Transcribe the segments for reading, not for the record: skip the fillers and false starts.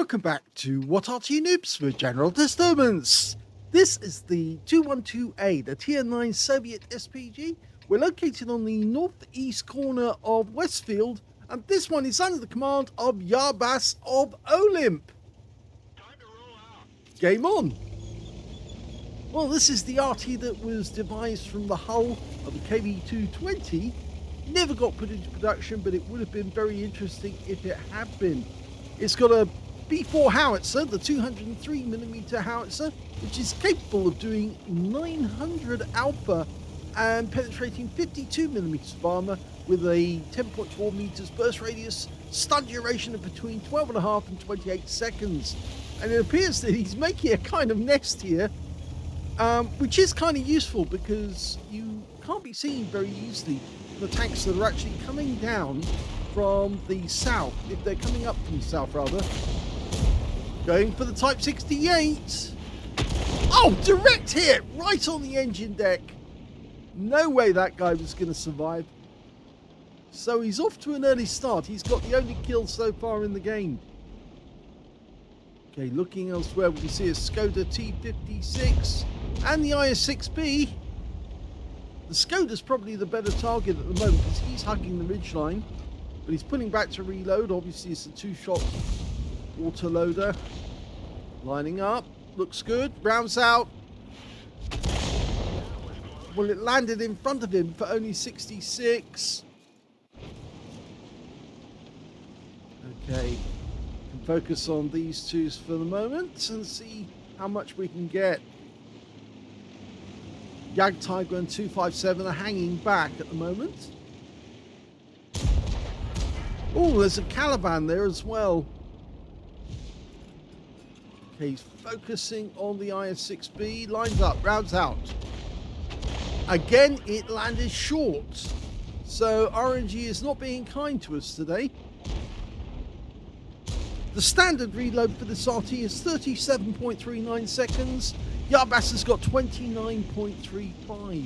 Welcome back to What Arty Noobs for General Disturbance. This is the 212A, the Tier 9 Soviet SPG. We're located on the northeast corner of Westfield, and this one is under the command of Yarbas of OLIMP. Time to roll out. Game on. Well, this is the Arty that was devised from the hull of the KV-220. Never got put into production, but it would have been very interesting if it had been. It's got a B4 howitzer, the 203mm howitzer, which is capable of doing 900 alpha and penetrating 52mm of armor with a 10.4 meters burst radius, stun duration of between 12.5 and 28 seconds. And it appears that he's making a kind of nest here, which is kind of useful because you can't be seen very easily the tanks that are actually coming down from the south, if they're coming up from the south rather. Going for the Type 68. Oh, direct hit right on the engine deck. No way that guy was going to survive. So he's off to an early start. He's got the only kill so far in the game. Okay, looking elsewhere, we can see a Skoda T56 and the IS-6B. The Skoda's probably the better target at the moment because he's hugging the ridgeline. But he's pulling back to reload. Obviously, it's a two-shot autoloader. Lining up. Looks good. Rounds out. Well, it landed in front of him for only 66. Okay. Can focus on these two for the moment and see how much we can get. Jagdtiger and 257 are hanging back at the moment. Oh, there's a Caliban there as well. Okay, he's focusing on the IS-6B. Lines up, rounds out. Again, it landed short. So RNG is not being kind to us today. The standard reload for this RT is 37.39 seconds. Yarbas has got 29.35.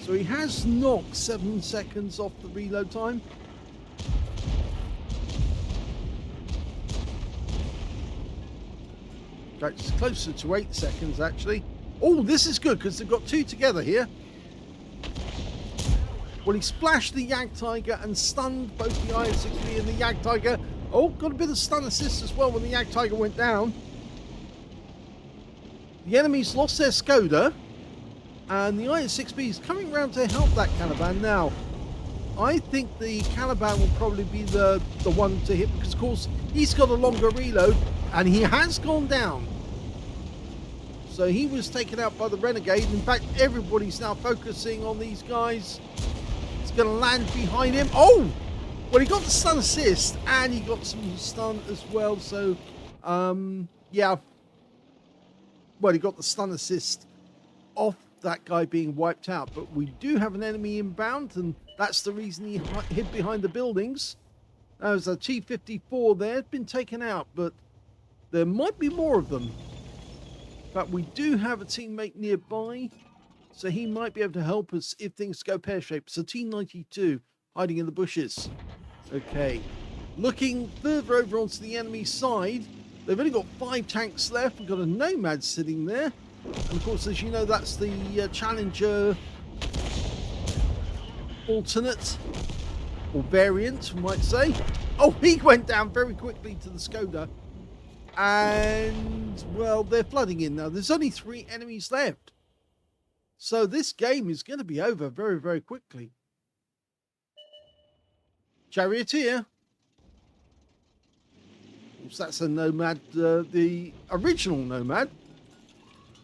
So he has knocked 7 seconds off the reload time. It's closer to 8 seconds actually. Oh, this is good because they've got two together here. Well, he splashed the Jagdtiger and stunned both the IS-6B and the Jagdtiger. Oh, got a bit of stun assist as well when the Jagdtiger went down. The enemies lost their Skoda, and the IS-6B is coming around to help that Caliban now. I think the Caliban will probably be the one to hit because, of course, he's got a longer reload, and he has gone down. So he was taken out by the Renegade. In fact, everybody's now focusing on these guys. It's going to land behind him. Oh! Well, he got the stun assist, and he got some stun as well. So, yeah. Well, he got the stun assist off that guy being wiped out. But we do have an enemy inbound, and that's the reason he hid behind the buildings. There's a T-54 there. It's been taken out, but there might be more of them. But we do have a teammate nearby, so he might be able to help us if things go pear-shaped. So T-92 hiding in the bushes. Okay, looking further over onto the enemy side. They've only got 5 tanks left. We've got a Nomad sitting there. And of course, as you know, that's the Challenger alternate, or variant, we might say. Oh, he went down very quickly to the Skoda. And, well, they're flooding in now. There's only 3 enemies left. So this game is going to be over very, very quickly. Charioteer. Oops, that's a Nomad, the original Nomad.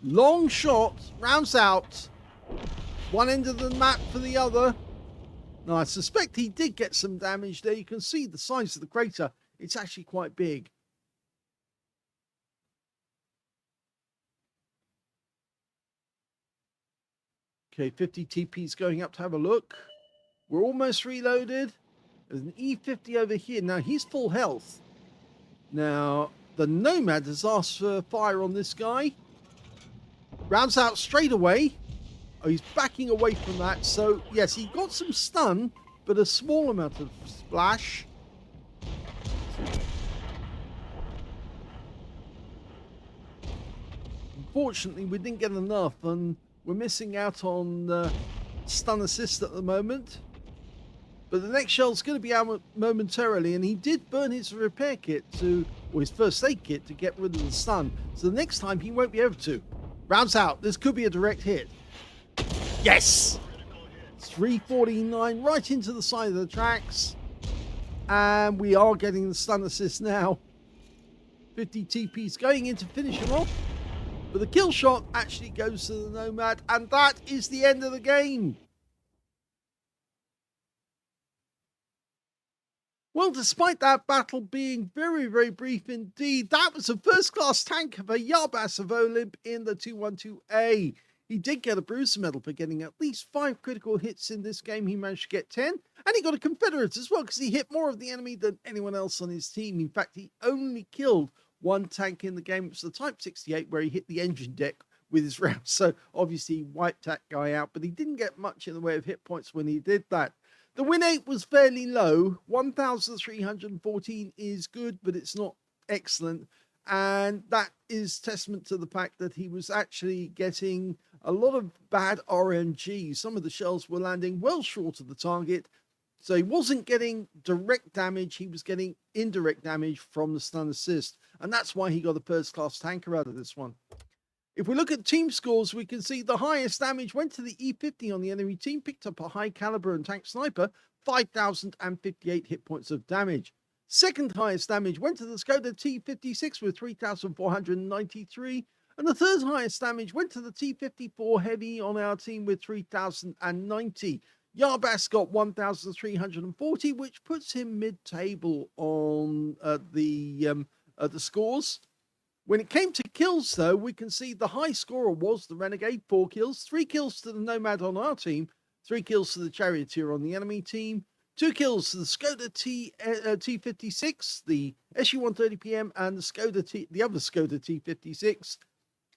Long shot, rounds out. One end of the map for the other. Now, I suspect he did get some damage there. You can see the size of the crater. It's actually quite big. Okay, 50 TP's going up to have a look. We're almost reloaded. There's an E50 over here. Now, he's full health. Now, the Nomad has asked for fire on this guy. Rounds out straight away. Oh, he's backing away from that. So, yes, he got some stun, but a small amount of splash. unfortunately, we didn't get enough, and we're missing out on stun assist at the moment. But the next shell's going to be out momentarily, and he did burn his repair kit or his first aid kit to get rid of the stun. So the next time he won't be able to. Rounds out. This could be a direct hit. Yes! 349 right into the side of the tracks. And we are getting the stun assist now. 50 TPs going in to finish him off. But the kill shot actually goes to the Nomad, and that is the end of the game. Well, despite that battle being very, very brief indeed, that was a first-class tank for Yarbas of OLIMP in the 212A. He did get a Bruiser medal for getting at least 5 critical hits in this game. He managed to get 10, and he got a Confederate as well, because he hit more of the enemy than anyone else on his team. In fact, he only killed one tank in the game. It was the Type 68, where he hit the engine deck with his rounds. So obviously he wiped that guy out, but he didn't get much in the way of hit points when he did that. The win rate was fairly low. 1,314 is good, but it's not excellent. And that is testament to the fact that he was actually getting a lot of bad RNG. Some of the shells were landing well short of the target. So he wasn't getting direct damage. He was getting indirect damage from the stun assist. And that's why he got the first class tanker out of this one. If we look at team scores, we can see the highest damage went to the E50 on the enemy team, picked up a high caliber and tank sniper, 5,058 hit points of damage. Second highest damage went to the Skoda T56 with 3,493. And the third highest damage went to the T54 Heavy on our team with 3,090. Yarbas got 1,340, which puts him mid-table on the scores. When it came to kills, though, we can see the high scorer was the Renegade, 4 kills, 3 kills to the Nomad on our team, 3 kills to the Charioteer on the enemy team, 2 kills to the Skoda T56, the SU-130PM, and the other Skoda T56.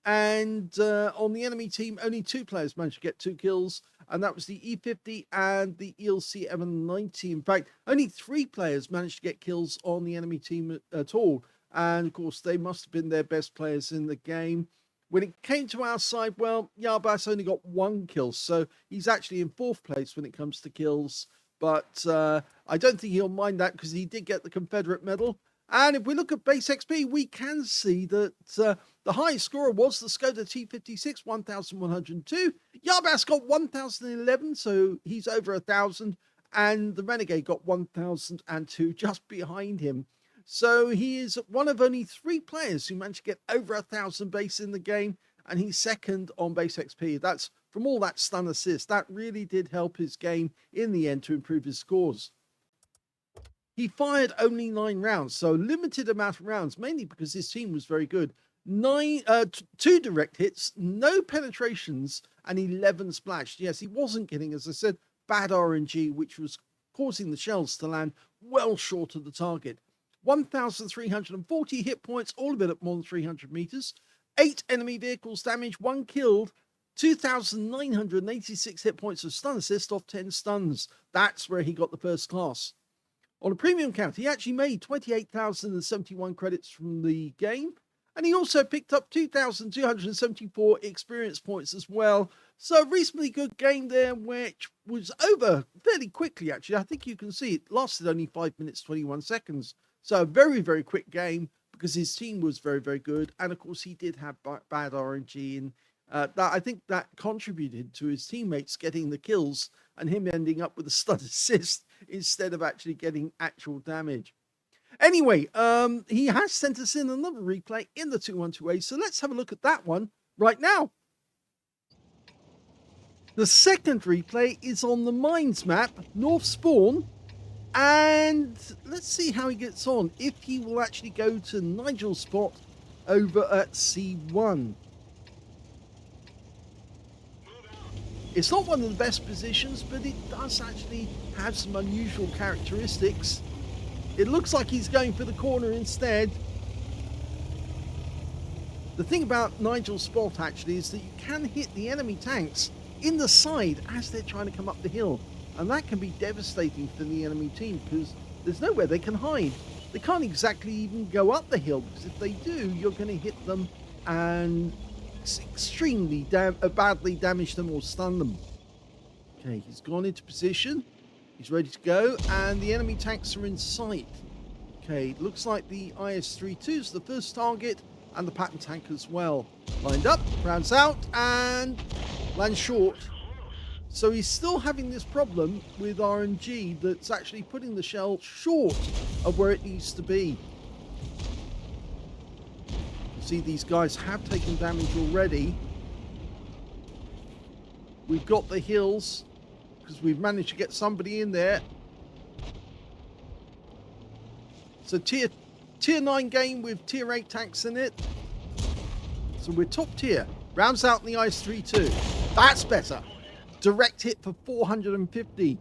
And on the enemy team, only 2 players managed to get 2 kills, and that was the E50 and the ELC M90. In fact, only 3 players managed to get kills on the enemy team at all. And of course, they must have been their best players in the game. When it came to our side, well, Yarbas only got 1 kill, so he's actually in 4th place when it comes to kills. But I don't think he'll mind that, because he did get the Confederate medal. And if we look at base XP, we can see that the highest scorer was the Skoda T56, 1,102. Yarbas got 1,011, so he's over 1,000. And the Renegade got 1,002, just behind him. So he is one of only 3 players who managed to get over 1,000 base in the game, and he's second on base XP. That's from all that stun assist. That really did help his game in the end to improve his scores. He fired only 9 rounds, so limited amount of rounds, mainly because his team was very good. 2 direct hits, no penetrations, and 11 splashed. Yes, he wasn't getting, as I said, bad RNG, which was causing the shells to land well short of the target. 1,340 hit points, all of it at more than 300 meters. 8 enemy vehicles damaged, 1 killed. 2,986 hit points of stun assist off 10 stuns. That's where he got the first class. On a premium count, he actually made 28,071 credits from the game. And he also picked up 2,274 experience points as well. So a reasonably good game there, which was over fairly quickly, actually. I think you can see it lasted only 5 minutes, 21 seconds. So a very, very quick game, because his team was very, very good. And of course, he did have bad RNG. And I think that contributed to his teammates getting the kills and him ending up with a stun assist instead of actually getting actual damage. Anyway, he has sent us in another replay in the 212A. So let's have a look at that one right now. The second replay is on the Mines map, North Spawn. And let's see how he gets on, if he will actually go to Nigel's spot over at C1. It's not one of the best positions, but it does actually have some unusual characteristics. It looks like he's going for the corner instead. The thing about Nigel's spot actually is that you can hit the enemy tanks in the side as they're trying to come up the hill. And that can be devastating for the enemy team, because there's nowhere they can hide. They can't exactly even go up the hill, because if they do, you're going to hit them and extremely badly damage them or stun them. Okay, he's gone into position. He's ready to go, and the enemy tanks are in sight. Okay, looks like the IS-32 is the first target, and the Patton tank as well. Lined up, rounds out, and lands short. So he's still having this problem with RNG that's actually putting the shell short of where it needs to be. You see, these guys have taken damage already. We've got the hills, because we've managed to get somebody in there. So tier 9 game with tier 8 tanks in it. So we're top tier. Rounds out in the IS-32. That's better. Direct hit for 450.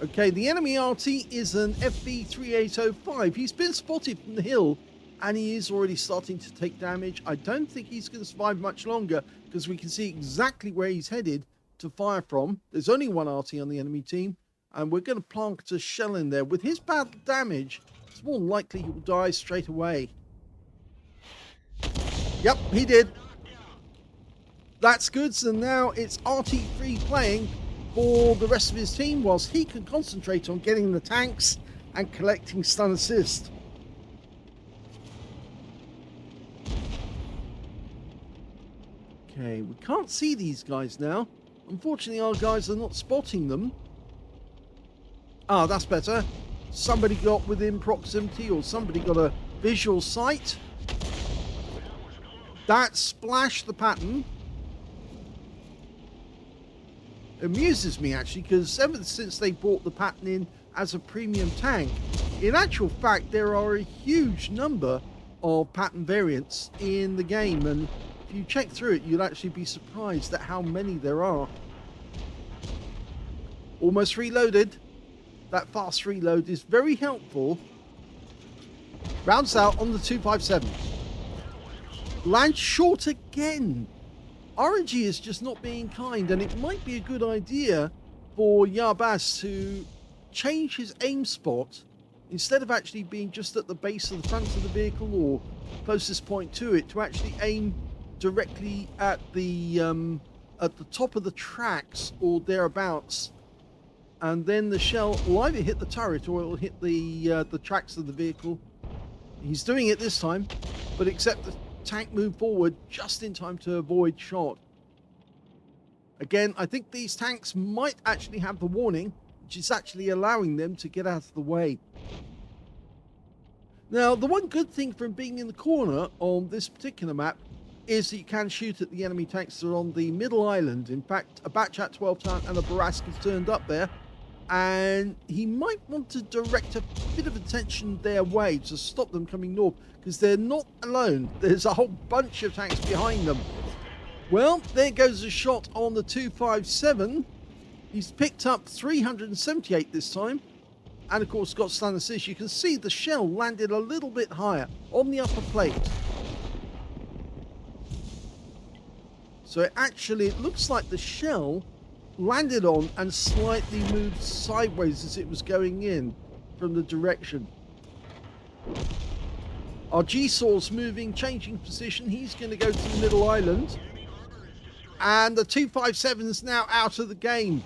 Okay, the enemy Arty is an FV3805. He's been spotted from the hill, and he is already starting to take damage. I don't think he's going to survive much longer, because we can see exactly where he's headed to fire from. There's only one Arty on the enemy team, and we're going to plant a shell in there. With his bad damage, it's more likely he will die straight away. Yep, he did. That's good. So now it's RT3 playing for the rest of his team, whilst he can concentrate on getting the tanks and collecting stun assist. Okay, we can't see these guys now. Unfortunately, our guys are not spotting them. Ah, that's better. Somebody got within proximity, or somebody got a visual sight. That splashed the Patton. It amuses me, actually, because ever since they brought the Patton in as a premium tank, in actual fact, there are a huge number of Patton variants in the game, and if you check through it, you'll actually be surprised at how many there are. Almost reloaded. That fast reload is very helpful. Rounds out on the 257. Lands short again. RNG is just not being kind, and it might be a good idea for Yarbaz to change his aim spot, instead of actually being just at the base of the front of the vehicle or closest point to it, to actually aim directly at the top of the tracks or thereabouts, and then the shell will either hit the turret or it will hit the tracks of the vehicle. He's doing it this time, but except the tank moved forward just in time to avoid shot. Again, I think these tanks might actually have the warning, which is actually allowing them to get out of the way. Now, the one good thing from being in the corner on this particular map is that you can shoot at the enemy tanks that are on the middle island. In fact, a Batchat 12 ton and a Barask has turned up there, and he might want to direct a bit of attention their way to stop them coming north, because they're not alone. There's a whole bunch of tanks behind them. Well, there goes a shot on the 257. He's picked up 378 this time, and of course got stun assist. You can see the shell landed a little bit higher on the upper plate. So it looks like the shell landed on and slightly moved sideways as it was going in from the direction. Our G-Saw's moving, changing position. He's going to go to the middle island. And the 257 is now out of the game.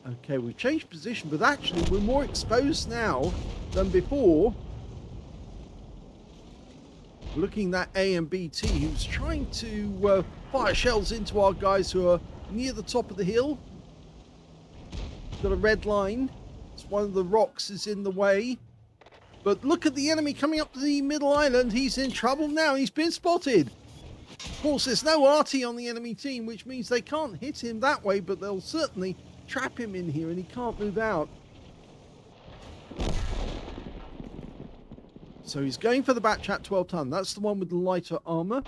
Okay, we've changed position, but actually we're more exposed now than before. Looking at A and BT, who's trying to fire shells into our guys who are near the top of the hill. Got a red line. It's one of the rocks is in the way. But look at the enemy coming up to the middle island. He's in trouble now. He's been spotted. Of course, there's no Arty on the enemy team, which means they can't hit him that way, but they'll certainly trap him in here and he can't move out. So he's going for the Batchat 12 ton. That's the one with the lighter armor.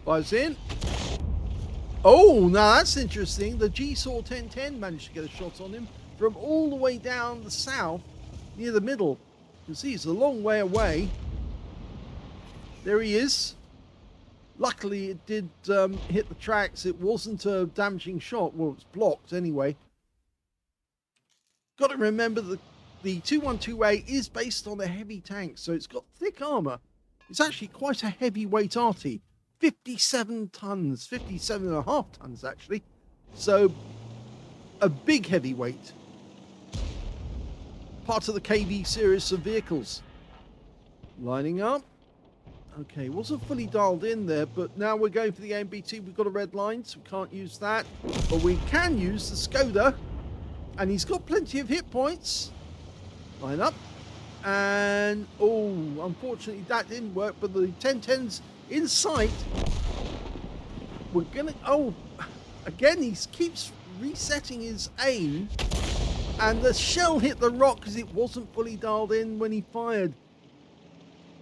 Fires in. Oh, now that's interesting. The G-Saw 1010 managed to get a shot on him from all the way down the south near the middle. You can see he's a long way away. There he is. Luckily, it did hit the tracks. It wasn't a damaging shot. Well, it's blocked anyway. Got to remember that the 212A is based on a heavy tank, so it's got thick armor. It's actually quite a heavyweight Arty. 57 tons, 57 and a half tons actually. So a big heavyweight. Part of the KV series of vehicles. Lining up. Okay, wasn't fully dialed in there, but now we're going for the AMBT. We've got a red line, so we can't use that. But we can use the Skoda. And he's got plenty of hit points. Line up. And, oh, unfortunately that didn't work, but the 1010's in sight. We're going to, oh, again, he keeps resetting his aim. And the shell hit the rock because it wasn't fully dialed in when he fired.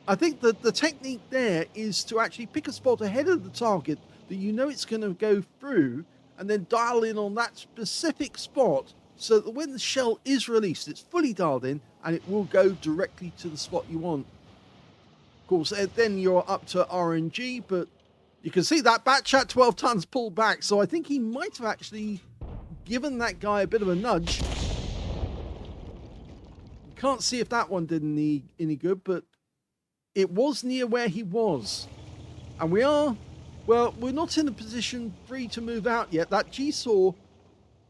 I think that the technique there is to actually pick a spot ahead of the target that you know it's going to go through and then dial in on that specific spot so that when the shell is released, it's fully dialed in and it will go directly to the spot you want. Of course, then you're up to RNG, but you can see that batch at 12 tons pulled back. So I think he might have actually given that guy a bit of a nudge. Can't see if that one did any good, but it was near where he was. And we are, well, we're not in a position free to move out yet. That G-Saw,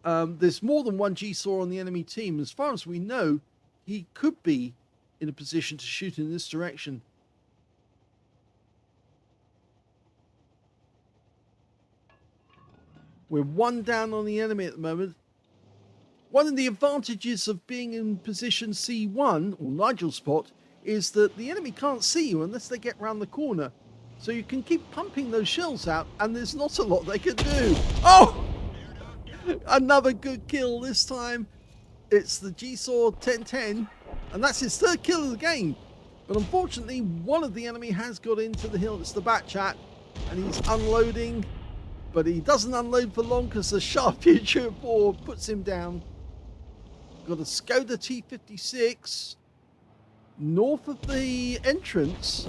there's more than one G-Saw on the enemy team. As far as we know, he could be in a position to shoot in this direction. We're one down on the enemy at the moment. One of the advantages of being in position C1, or Nigel's spot, is that the enemy can't see you unless they get round the corner. So you can keep pumping those shells out, and there's not a lot they can do. Oh! Another good kill this time. It's the G-Saw 1010, and that's his third kill of the game. But unfortunately, one of the enemy has got into the hill. It's the Batchat, and he's unloading. But he doesn't unload for long because the Sharp Future 4 puts him down. Got a Skoda T56 north of the entrance.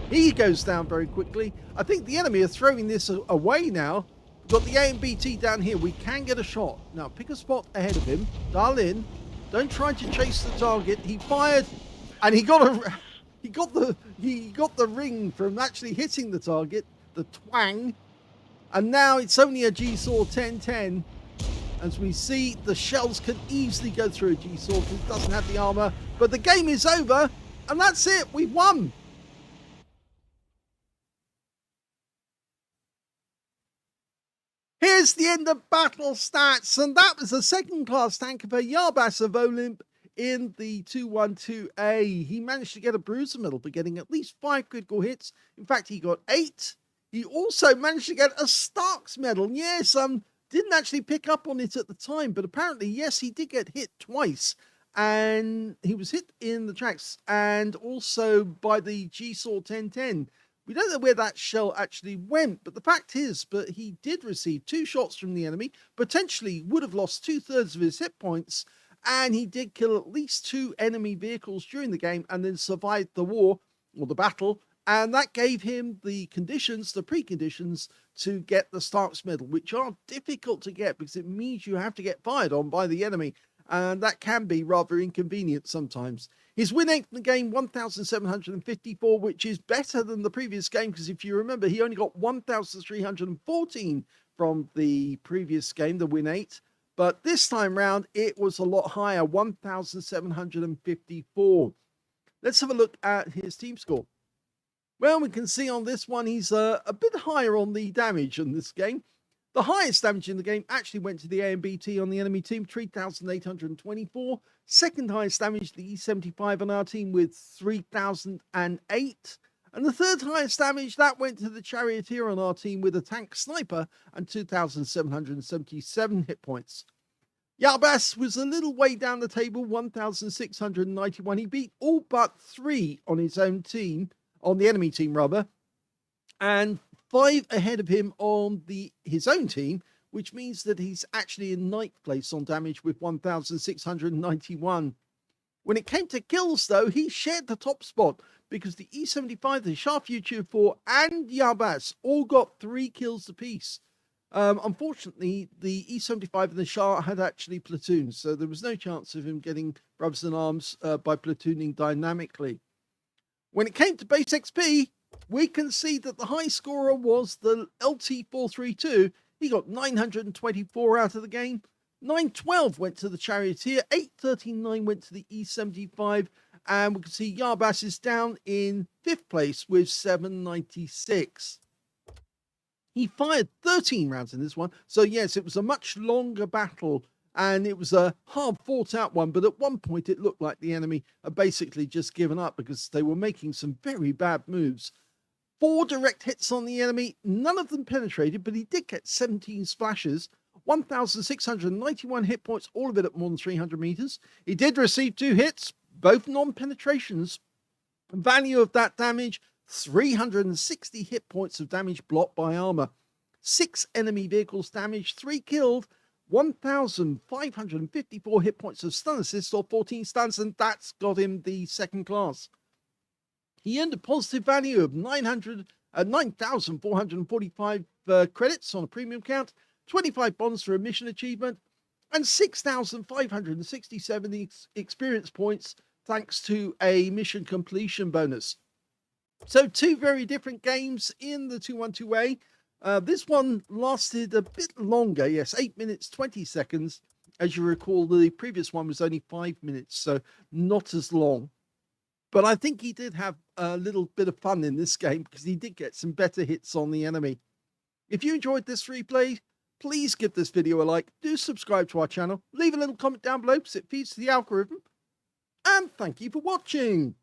He goes down very quickly. I think the enemy are throwing this away now. We've got the AMBT down here. We can get a shot. Now pick a spot ahead of him. Dial in. Don't try to chase the target. He fired and he got the ring from actually hitting the target, the twang. And now it's only a G-Saw 1010. As we see, the shells can easily go through a G-Saw because it doesn't have the armor. But the game is over, and that's it. We've won. Here's the end of battle stats, and that was a second-class tanker for Yarbas of OLIMP in the 212A. He managed to get a bruiser medal for getting at least 5 critical hits. In fact, he got 8. He also managed to get a Starks medal. Yes, didn't actually pick up on it at the time, but apparently, yes, he did get hit twice. And he was hit in the tracks and also by the G-Saw 1010. We don't know where that shell actually went, but the fact is, but he did receive 2 shots from the enemy, potentially would have lost 2/3 of his hit points, and he did kill at least 2 enemy vehicles during the game and then survived the war, or the battle, and that gave him the conditions, the preconditions, to get the Starks medal, which are difficult to get because it means you have to get fired on by the enemy, and that can be rather inconvenient sometimes. His win rate in the game, 1,754, which is better than the previous game, because if you remember, he only got 1,314 from the previous game, the win 8. But this time round, it was a lot higher, 1,754. Let's have a look at his team score. Well, we can see on this one, he's a bit higher on the damage in this game. The highest damage in the game actually went to the AMBT on the enemy team, 3,824. Second highest damage, the E75 on our team with 3,008. And the third highest damage, that went to the Charioteer on our team with a tank sniper and 2,777 hit points. Yarbas was a little way down the table, 1,691. He beat all but 3 on his own team. On the enemy team, rather, and 5 ahead of him on his own team, which means that he's actually in 9th place on damage with 1,691. When it came to kills, though, he shared the top spot because the E75, the Sharp Future 4, and Yarbas all got 3 kills apiece. Unfortunately, the E75 and the Shah had actually platooned, so there was no chance of him getting brothers in arms by platooning dynamically. When it came to base XP, we can see that the high scorer was the LT432. He got 924 out of the game. 912 went to the Charioteer. 839 went to the E75. And we can see Yarbas is down in 5th place with 796. He fired 13 rounds in this one. So yes, it was a much longer battle and it was a hard fought out one. But at one point it looked like the enemy had basically just given up because they were making some very bad moves. 4 direct hits on the enemy, none of them penetrated, but he did get 17 splashes, 1,691 hit points, all of it at more than 300 meters. He did receive 2 hits, both non-penetrations. Value of that damage, 360 hit points of damage blocked by armor. 6 enemy vehicles damaged, 3 killed, 1,554 hit points of stun assists or 14 stuns, and that's got him the 2nd class. He earned a positive value of 9,445 credits on a premium count, 25 bonds for a mission achievement, and 6,567 experience points thanks to a mission completion bonus. So 2 very different games in the 212A. This one lasted a bit longer, yes, 8 minutes 20 seconds. As you recall, the previous one was only 5 minutes, so not as long. But I think he did have a little bit of fun in this game because he did get some better hits on the enemy. If you enjoyed this replay, please give this video a like, do subscribe to our channel, leave a little comment down below because it feeds to the algorithm, and thank you for watching.